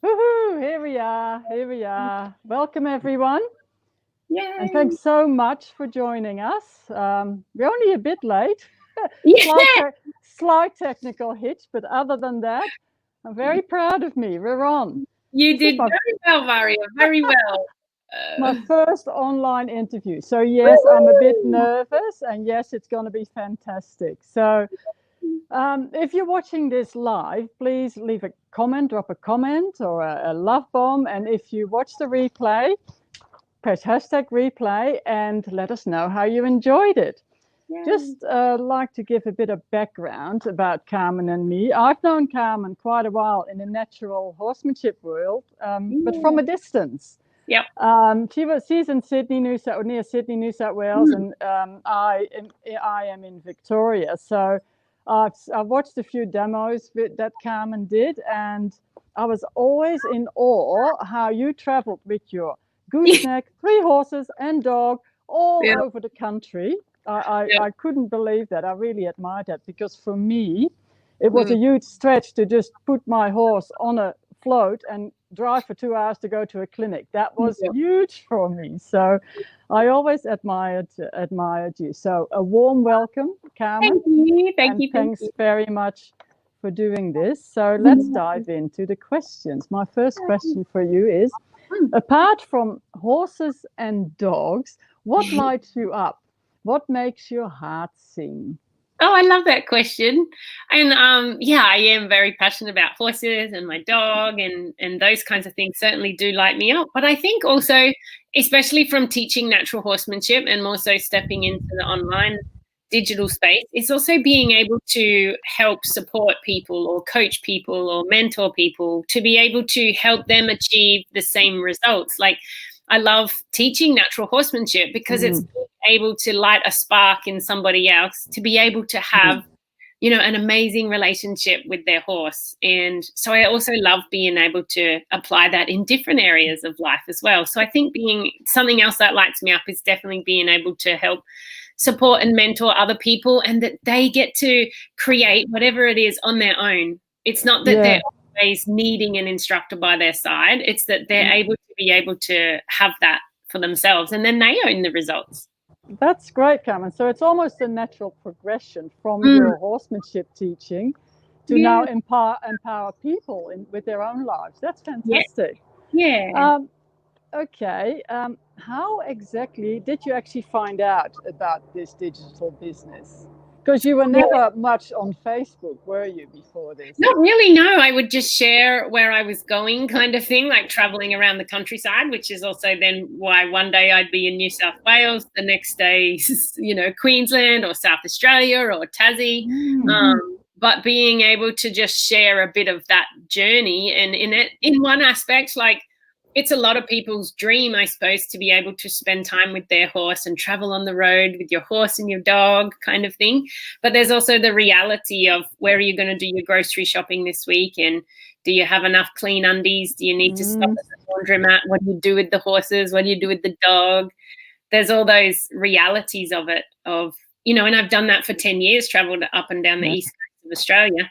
Woohoo! Here we are. Here we are. Welcome, everyone. And Yay! thanks so much for joining us. We're only a bit late, slight, Yeah, te- slight technical hitch, but other than that, I'm very proud of me. We're on. you This is did very well, Maria. Very well. my first online interview. So, yes, I'm a bit Woo! nervous, and yes, it's going to be fantastic. So, if you're watching this live, please leave a comment, drop a comment or a love bomb. And if you watch the replay, press hashtag replay and let us know how you enjoyed it. Yay. Just like to give a bit of background about Carmen and me. I've known Carmen quite a while in the natural horsemanship world, but from a distance. Yep. She's in Sydney, near Sydney, New South Wales, and I am in Victoria. So I've watched a few demos that Carmen did, and I was always in awe how you traveled with your gooseneck, 3 horses and dog all Yeah. over the country. Yeah. I couldn't believe that. I really admired that because for me, it was a huge stretch to just put my horse on a float and drive for 2 hours to go to a clinic. That was Yeah. huge for me. So I always admired you. So a warm welcome, Carmen. Thank you. Thank And you. thanks very much for doing this. So let's dive into the questions. My first question for you is, apart from horses and dogs, what lights you up? What makes your heart sing? Oh, I love that question. And yeah, I am very passionate about horses and my dog and those kinds of things certainly do light me up. But I think also, especially from teaching natural horsemanship and more so stepping into the online digital space, it's also being able to help support people or coach people or mentor people to be able to help them achieve the same results. Like I love teaching natural horsemanship because it's able to light a spark in somebody else to be able to have an amazing relationship with their horse. And so I also love being able to apply that in different areas of life as well. So I think being something else that lights me up is definitely being able to help support and mentor other people and that they get to create whatever it is on their own. It's not that they're always needing an instructor by their side. It's that they're able to have that for themselves and then they own the results. That's great, Carmen. So it's almost a natural progression from your horsemanship teaching to now empower people with their own lives. That's fantastic. Yeah. Okay. How exactly did you actually find out about this digital business? Because you were never much on Facebook, were you, before this? Not really, no. I would just share where I was going kind of thing, like traveling around the countryside, which is also then why one day I'd be in New South Wales, the next day, Queensland or South Australia or Tassie. But being able to just share a bit of that journey and in one aspect, like it's a lot of people's dream, I suppose, to be able to spend time with their horse and travel on the road with your horse and your dog kind of thing. But there's also the reality of where are you going to do your grocery shopping this week? And do you have enough clean undies? Do you need to stop at the laundromat? What do you do with the horses? What do you do with the dog? There's all those realities of it, and I've done that for 10 years, traveled up and down the east coast of Australia.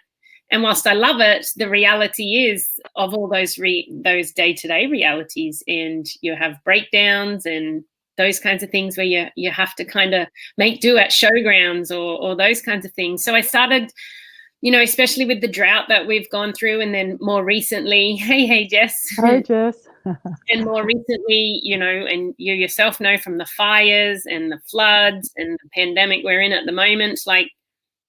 And whilst I love it, the reality is of all those day-to-day realities, and you have breakdowns and those kinds of things where you have to kind of make do at showgrounds or those kinds of things. So I started, especially with the drought that we've gone through, and then more recently, hey Jess. Hi Jess. And more recently, and you yourself know from the fires and the floods and the pandemic we're in at the moment, like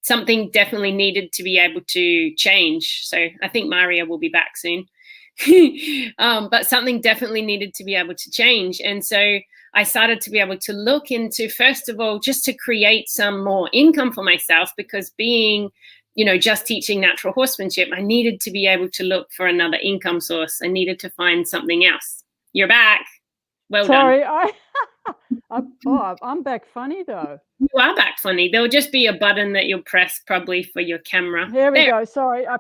something definitely needed to be able to change. So I think Maria will be back soon. But something definitely needed to be able to change. And so I started to be able to look into, first of all, just to create some more income for myself, because being, just teaching natural horsemanship, I needed to be able to look for another income source. I needed to find something else. You're back. Well Sorry, done. I'm back funny though. You are back funny. There'll just be a button that you'll press probably for your camera. Here we go. Sorry, I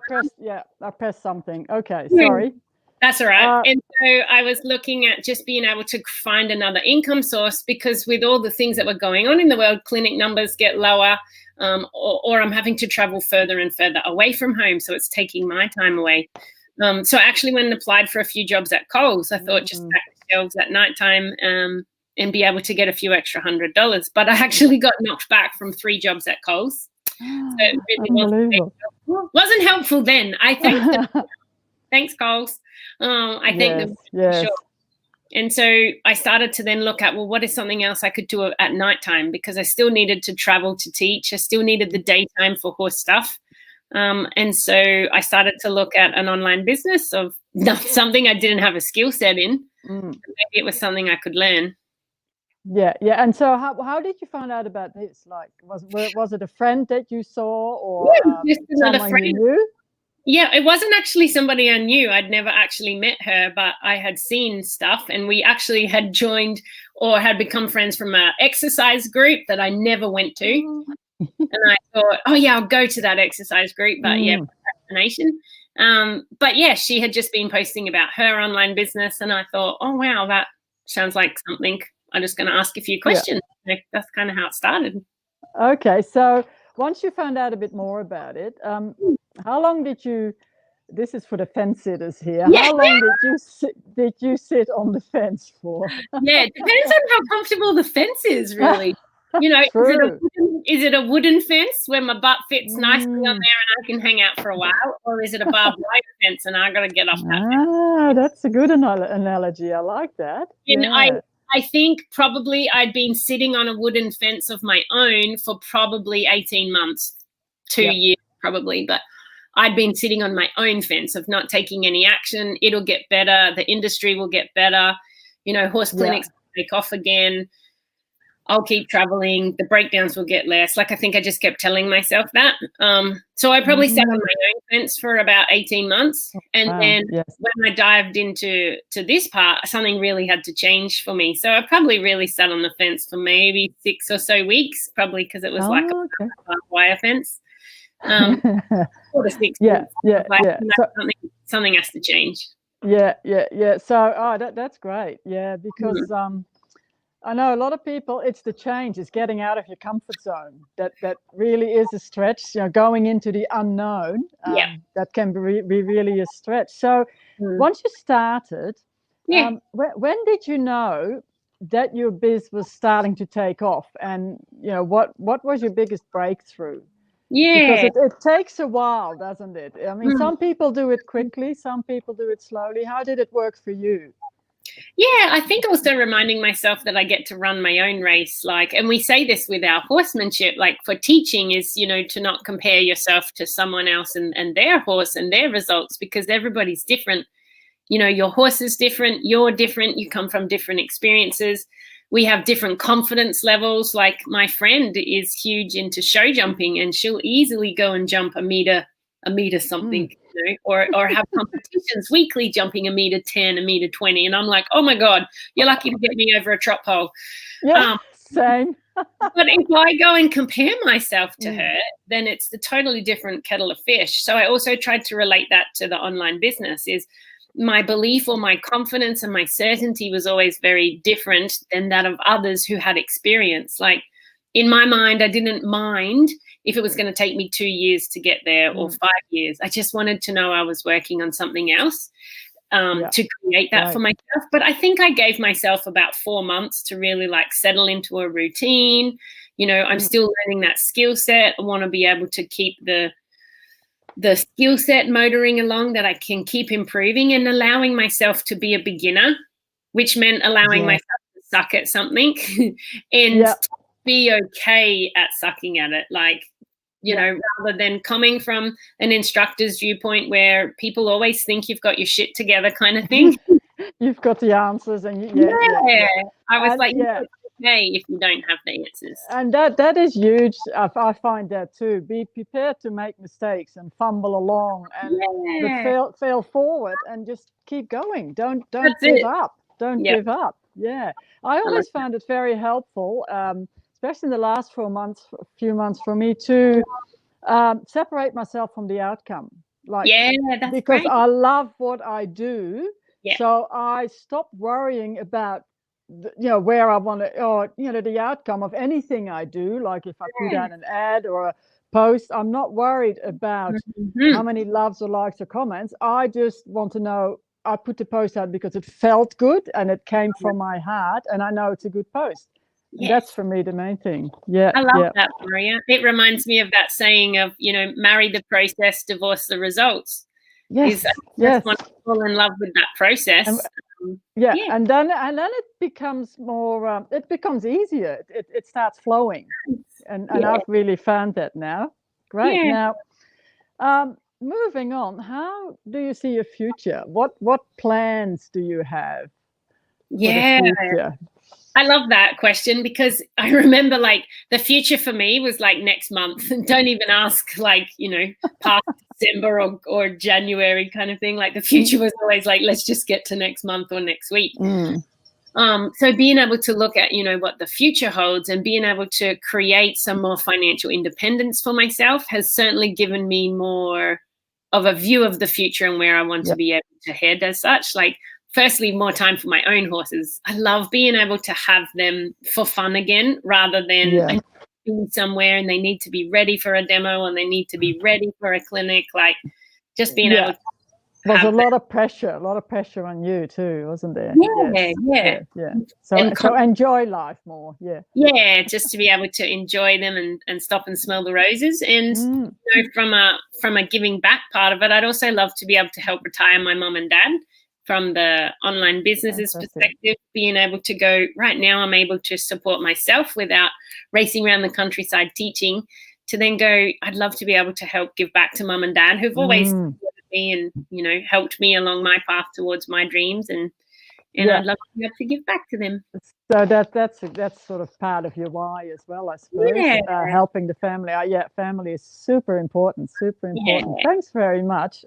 pressed something. Okay, sorry. That's all right. And so I was looking at just being able to find another income source, because with all the things that were going on in the world, clinic numbers get lower, or I'm having to travel further and further away from home. So it's taking my time away. So I actually went and applied for a few jobs at Coles. I thought just stack the shelves at nighttime and be able to get a few extra $100. But I actually got knocked back from 3 jobs at Coles. So it really wasn't helpful then. I thank them. Thanks, Coles. I thank them for sure. And so I started to then look at, well, what is something else I could do at nighttime? Because I still needed to travel to teach. I still needed the daytime for horse stuff. And so I started to look at an online business of something I didn't have a skill set in. Maybe it was something I could learn. Yeah. And so how did you find out about this? Like, was it a friend that you saw, or just another friend you knew? Yeah, it wasn't actually somebody I knew. I'd never actually met her, but I had seen stuff, and we actually had joined or had become friends from an exercise group that I never went to. And I thought, oh yeah, I'll go to that exercise group, but yeah, procrastination. But yeah, she had just been posting about her online business, and I thought, oh wow, that sounds like something. I'm just going to ask a few questions. Yeah. That's kind of how it started. Okay, so once you found out a bit more about it, how long did you? This is for the fence sitters here. Yeah. How long did you sit on the fence for? Yeah, it depends on how comfortable the fence is, really. You know, is it a wooden fence where my butt fits nicely on there and I can hang out for a while, or is it a barbed wire fence and I got to get off that fence? That's a good analogy. I like that. And I think probably I'd been sitting on a wooden fence of my own for probably 18 months, 2 years probably, but I'd been sitting on my own fence of not taking any action. It'll get better. The industry will get better. You know, horse clinics will take off again. I'll keep traveling. The breakdowns will get less. Like, I think I just kept telling myself that. So I probably sat on my own fence for about 18 months. And then when I dived into this part, something really had to change for me. So I probably really sat on the fence for maybe 6 or so weeks, probably because it was like a barbed wire fence. 4 to 6 weeks. Something has to change. Yeah. So, that's great. Yeah, because I know a lot of people, it's the change, it's getting out of your comfort zone. That really is a stretch, you know, going into the unknown. That can be really a stretch. So once you started, when did you know that your biz was starting to take off? And, you know, what was your biggest breakthrough? Yeah. Because it takes a while, doesn't it? I mean, some people do it quickly, some people do it slowly. How did it work for you? Yeah, I think also reminding myself that I get to run my own race, and we say this with our horsemanship, like for teaching is, you know, to not compare yourself to someone else and their horse and their results, because everybody's different. You know, your horse is different, you're different, you come from different experiences. We have different confidence levels. Like, my friend is huge into show jumping, and she'll easily go and jump a meter something. You know, or have competitions weekly jumping a meter 10, a meter 20. And I'm like, oh my God, you're lucky to get me over a trot pole. Yeah, same. But if I go and compare myself to her, then it's the totally different kettle of fish. So I also tried to relate that to the online business. Is my belief or my confidence and my certainty was always very different than that of others who had experience. Like, in my mind, I didn't mind if it was going to take me 2 years to get there or 5 years. I just wanted to know I was working on something else to create that for myself. But I think I gave myself about 4 months to really settle into a routine. You know, I'm still learning that skill set. I want to be able to keep the skill set motoring along, that I can keep improving, and allowing myself to be a beginner, which meant allowing myself to suck at something and be okay at sucking at it. Like, you know, rather than coming from an instructor's viewpoint where people always think you've got your shit together kind of thing. You've got the answers, and I was okay if you don't have the answers. And that is huge. I find that too. Be prepared to make mistakes and fumble along, but fail forward and just keep going. Don't give up. Don't give up. Yeah, I always found it very helpful, especially in the last few months for me to separate myself from the outcome. That's because great. I love what I do. Yeah. So I stopped worrying about where I want to, or the outcome of anything I do. Like if I put out an ad or post. I'm not worried about Mm-hmm. how many loves or likes or comments. I just want to know, I put the post out because it felt good and it came from my heart, and I know it's a good post. Yes. That's for me the main thing. Yeah. I love that, Maria. It reminds me of that saying of, marry the process, divorce the results. Yes. Just want to fall in love with that process. And then it becomes more. It becomes easier. It starts flowing, and I've really found that now. Great. Yeah. Now, moving on. How do you see your future? What plans do you have for the future? I love that question, because I remember like the future for me was like next month. Don't even ask like, past December or January kind of thing. Like the future was always like, let's just get to next month or next week. So being able to look at, what the future holds and being able to create some more financial independence for myself has certainly given me more of a view of the future and where I want to be able to head as such. Like, firstly, more time for my own horses. I love being able to have them for fun again, rather than I need to be somewhere and they need to be ready for a demo and they need to be ready for a clinic. Like, just being able to there's a lot of pressure on you too, wasn't there? Yeah. So enjoy life more. Yeah, just to be able to enjoy them and stop and smell the roses. And from a giving back part of it, I'd also love to be able to help retire my mum and dad. From the online businesses perspective, being able to go, right now I'm able to support myself without racing around the countryside teaching, to then go, I'd love to be able to help give back to mum and dad, who've always supported me and, helped me along my path towards my dreams. And I'd love to be able to give back to them. So that's sort of part of your why as well, I suppose. Helping the family. Family is super important. Thanks very much.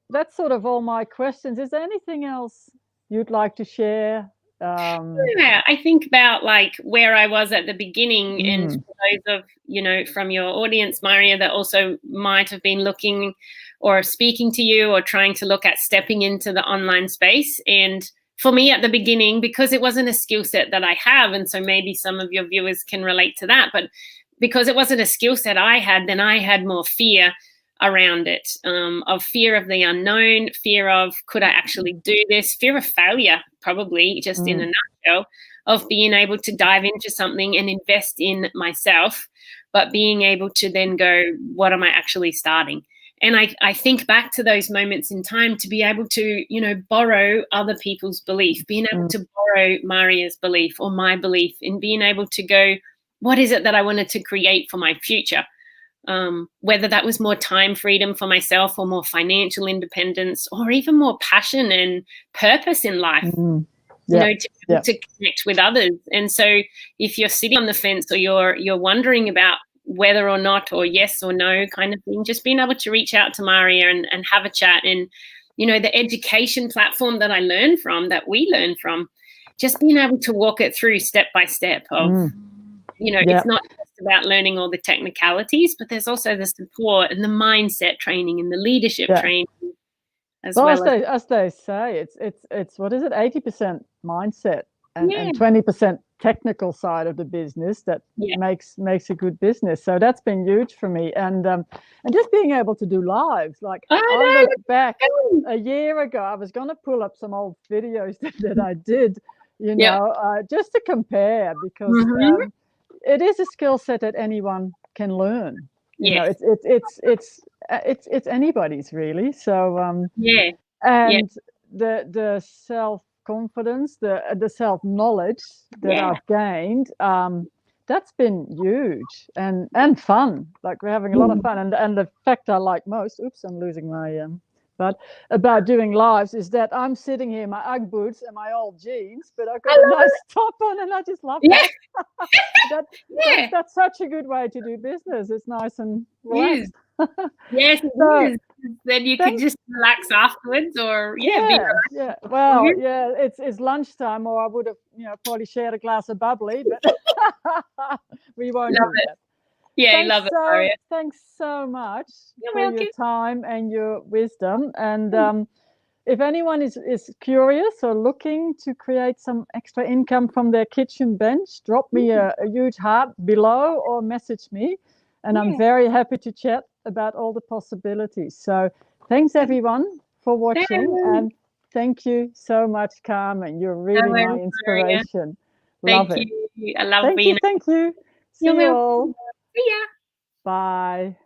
That's sort of all my questions. Is there anything else you'd like to share? I think about like where I was at the beginning, and for those of, from your audience, Maria, that also might have been looking or speaking to you or trying to look at stepping into the online space. And for me at the beginning, because it wasn't a skill set that I have, and so maybe some of your viewers can relate to that, but because it wasn't a skill set I had, then I had more fear around it, of fear of the unknown, fear of, could I actually do this? Fear of failure, probably, just in a nutshell, of being able to dive into something and invest in myself, but being able to then go, what am I actually starting? And I think back to those moments in time to be able to, borrow other people's belief, being able to borrow Maria's belief or my belief, and being able to go, what is it that I wanted to create for my future? Whether that was more time freedom for myself or more financial independence or even more passion and purpose in life, to connect with others. And so if you're sitting on the fence or you're wondering about whether or not, or yes or no kind of thing, just being able to reach out to Maria and have a chat. And, the education platform that we learn from, just being able to walk it through step by step of, it's not just about learning all the technicalities, but there's also the support and the mindset training and the leadership training as well. As they say, it's what is it, 80% mindset and 20% technical side of the business that makes a good business. So that's been huge for me, and just being able to do lives. Like I look back a year ago, I was going to pull up some old videos that I did, just to compare, because it is a skill set that anyone can learn. It's anybody's really. So the self-confidence, the self-knowledge that I've gained, that's been huge and fun. Like, we're having a lot of fun, and the fact I like most, I'm losing my but about doing lives, is that I'm sitting here in my Ugg boots and my old jeans, but I've got a nice top on, and I just love that. That's such a good way to do business. It's nice and relaxed. Yes, it is. Then you can just relax afterwards, or Well, it's lunchtime, or I would have probably shared a glass of bubbly, but we won't do that. Yeah, I love it, Maria. Thanks so much for your time and your wisdom. And if anyone is curious or looking to create some extra income from their kitchen bench, drop me a huge heart below or message me. And I'm very happy to chat about all the possibilities. So thanks everyone for watching, and thank you so much, Carmen. You're really my inspiration. Love it. Thank you. I love being. Thank you. See you all. See ya. Bye.